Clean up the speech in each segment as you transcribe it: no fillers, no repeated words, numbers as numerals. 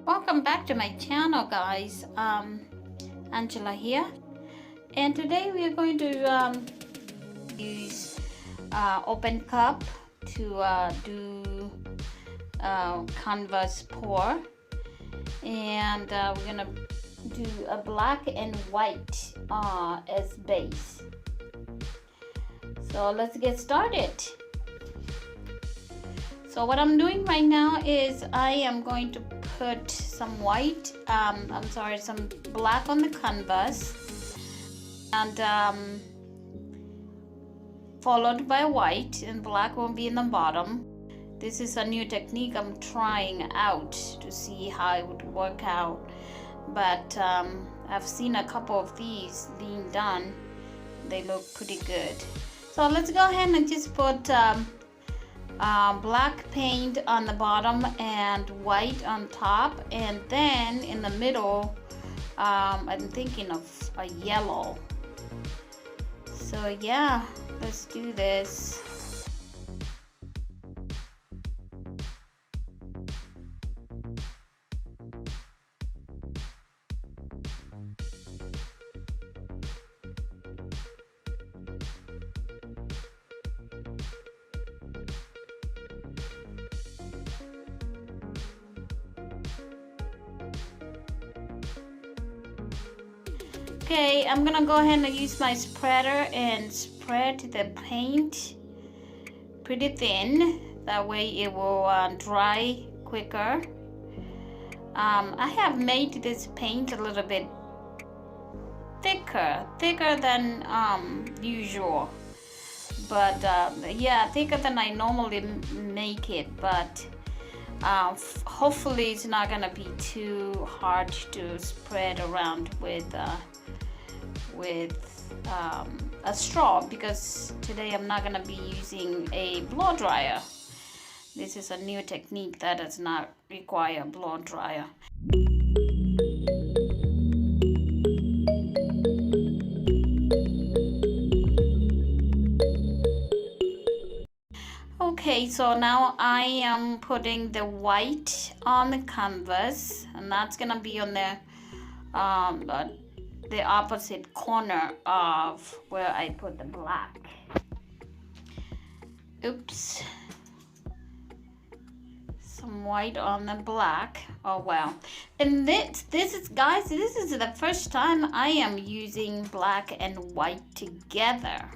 Welcome back to my channel, guys. Angela here, and today we are going to use open cup to do canvas pour, and we're gonna do a black and white as base. So let's get started. So what I'm doing right now is I am going to put some white, some black on the canvas, and followed by white, and black will be in the bottom. This is a new technique I'm trying out to see how it would work out, but I've seen a couple of these being done. They look pretty good. So let's go ahead and just put black paint on the bottom and white on top, and then in the middle I'm thinking of a yellow. So yeah, let's do this. Okay, I'm gonna go ahead and use my spreader and spread the paint pretty thin. That way it will dry quicker. I have made this paint a little bit thicker than usual. But yeah, thicker than I normally make it. But hopefully it's not gonna be too hard to spread around with a straw, because today I'm not going to be using a blow dryer. This is a new technique that does not require a blow dryer. Okay, so now I am putting the white on the canvas, and that's going to be on the opposite corner of where I put the black. Oops. Some white on the black. Oh wow. And this is, guys, this is the first time I am using black and white together.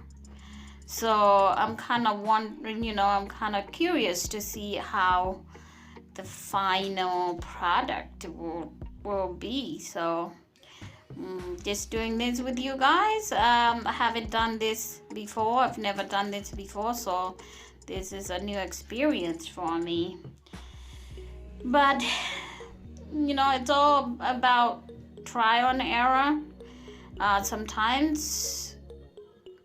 So I'm kind of wondering, I'm kind of curious to see how the final product will be. So just doing this with you guys. I haven't done this before. I've never done this before, so this is a new experience for me. But it's all about trial and error. Sometimes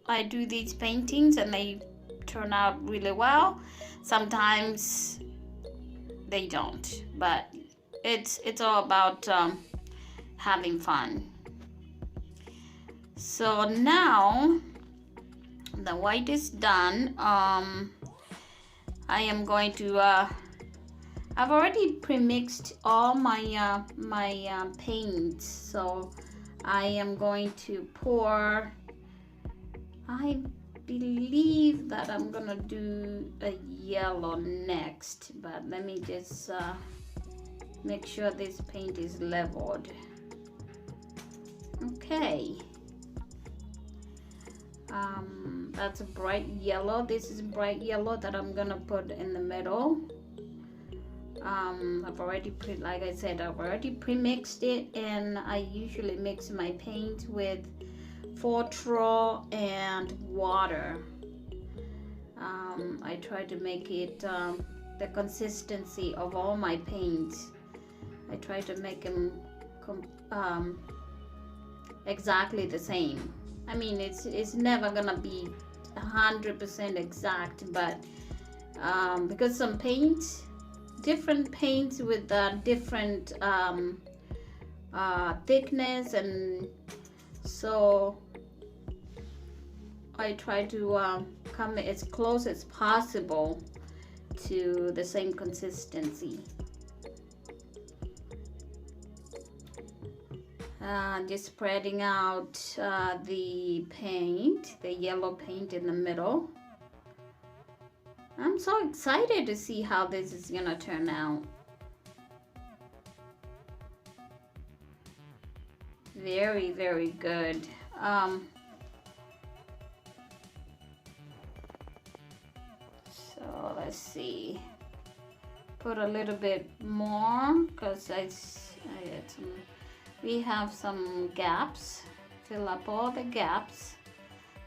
I do these paintings and they turn out really well. Sometimes they don't, but it's all about having fun. So now the white is done. I am going to I've already pre-mixed all my paints, so I am going to pour. I believe that I'm gonna do a yellow next, but let me just make sure this paint is leveled. Okay. That's a bright yellow. This is bright yellow that I'm gonna put in the middle. I've already like I said, I've already pre-mixed it, and I usually mix my paint with Fortro and water. I try to make it the consistency of all my paints. I try to make them exactly the same. I mean, it's never gonna be 100% exact, but because some paints, different paints with different thickness, and so I try to come as close as possible to the same consistency. Just spreading out the paint, the yellow paint in the middle. I'm so excited to see how this is gonna turn out. Very, very good. So let's see. Put a little bit more because I had some. We have some gaps. Fill up all the gaps.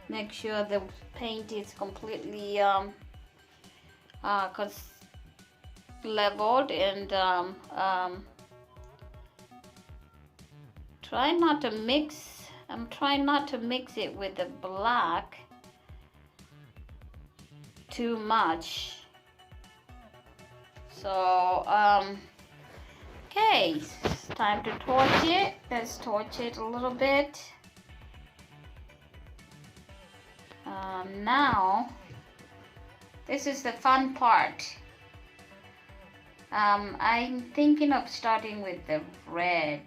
Make sure the paint is completely leveled, and try not to mix. I'm trying not to mix it with the black too much. So okay, it's time to torch it. Let's torch it a little bit. Now this is the fun part. I'm thinking of starting with the red.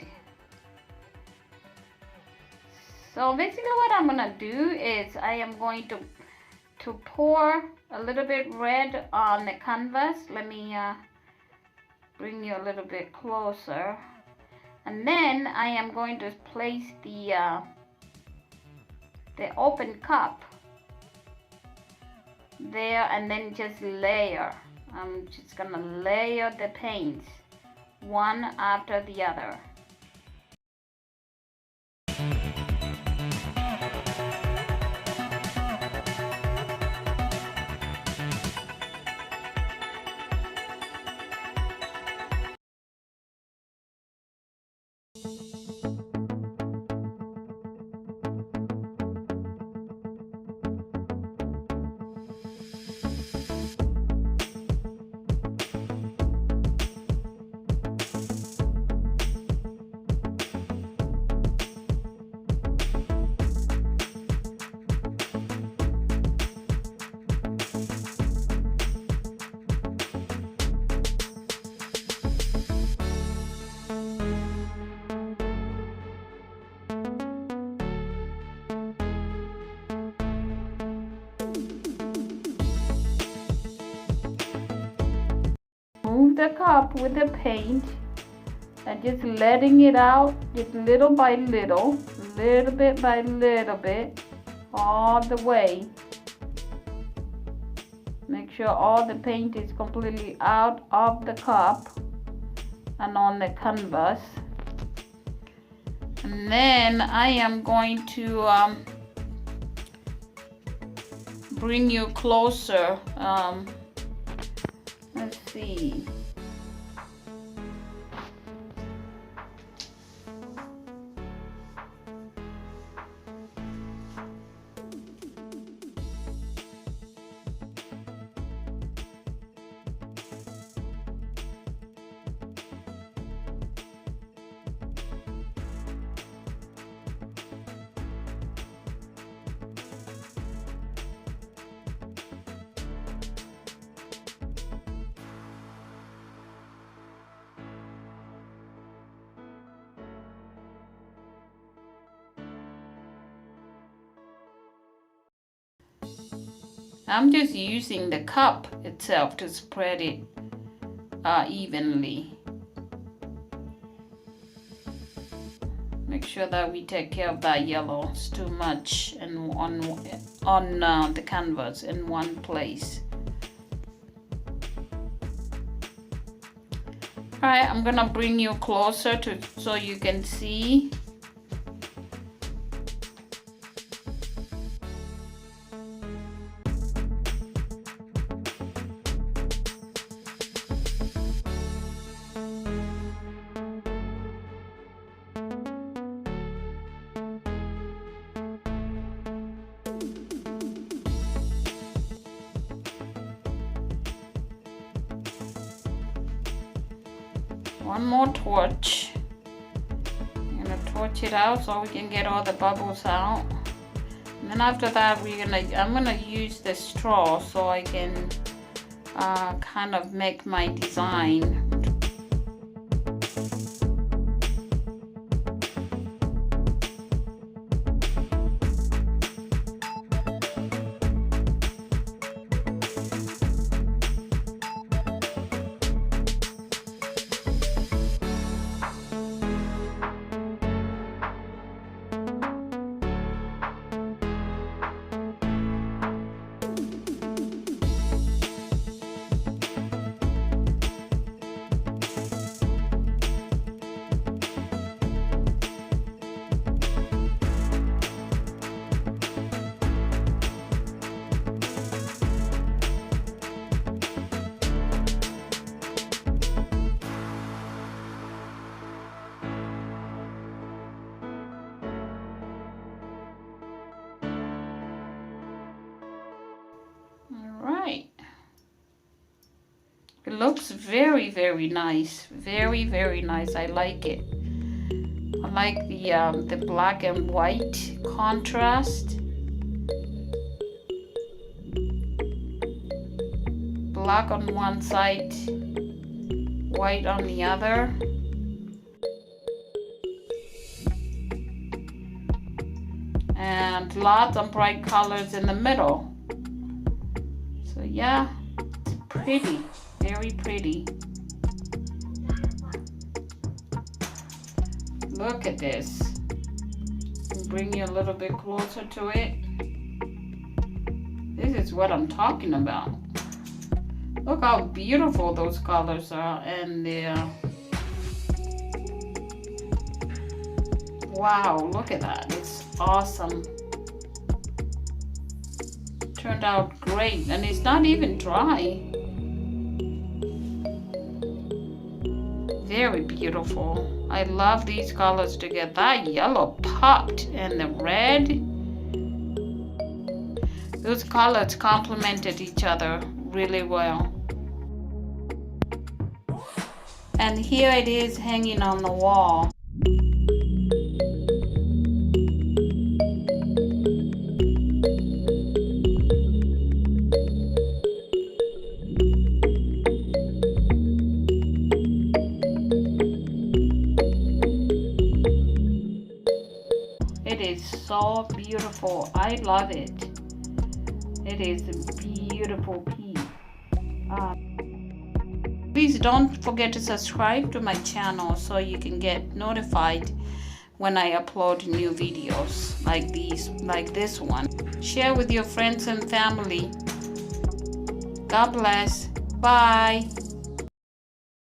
So basically what I'm gonna do is I am going to pour a little bit red on the canvas. Let me bring you a little bit closer. And then I am going to place the open cup there, and then just layer. I'm just gonna layer the paints one after the other. Move the cup with the paint and just letting it out just little by little bit by little bit, all the way. Make sure all the paint is completely out of the cup and on the canvas. And then I am going to bring you closer. Let's see. I'm just using the cup itself to spread it evenly. Make sure that we take care of that yellow. It's too much and on the canvas in one place. Alright, I'm gonna bring you closer so you can see. One more torch. I'm gonna torch it out so we can get all the bubbles out. And then after that, I'm gonna use the straw so I can kind of make my design. looks very, very nice. Very, very nice. I like it. I like the black and white contrast. Black on one side, white on the other. And lots of bright colors in the middle. So yeah, it's pretty, very pretty. Look at this. Bring you a little bit closer to it. This is what I'm talking about. Look how beautiful those colors are, and wow, look at that. It's awesome. Turned out great, and it's not even dry. Very beautiful. I love these colors together. That yellow popped, and the red. Those colors complemented each other really well. And here it is hanging on the wall. It is so beautiful. I love it. It is a beautiful piece. Please don't forget to subscribe to my channel so you can get notified when I upload new videos like these, like this one. Share with your friends and family. God bless. Bye.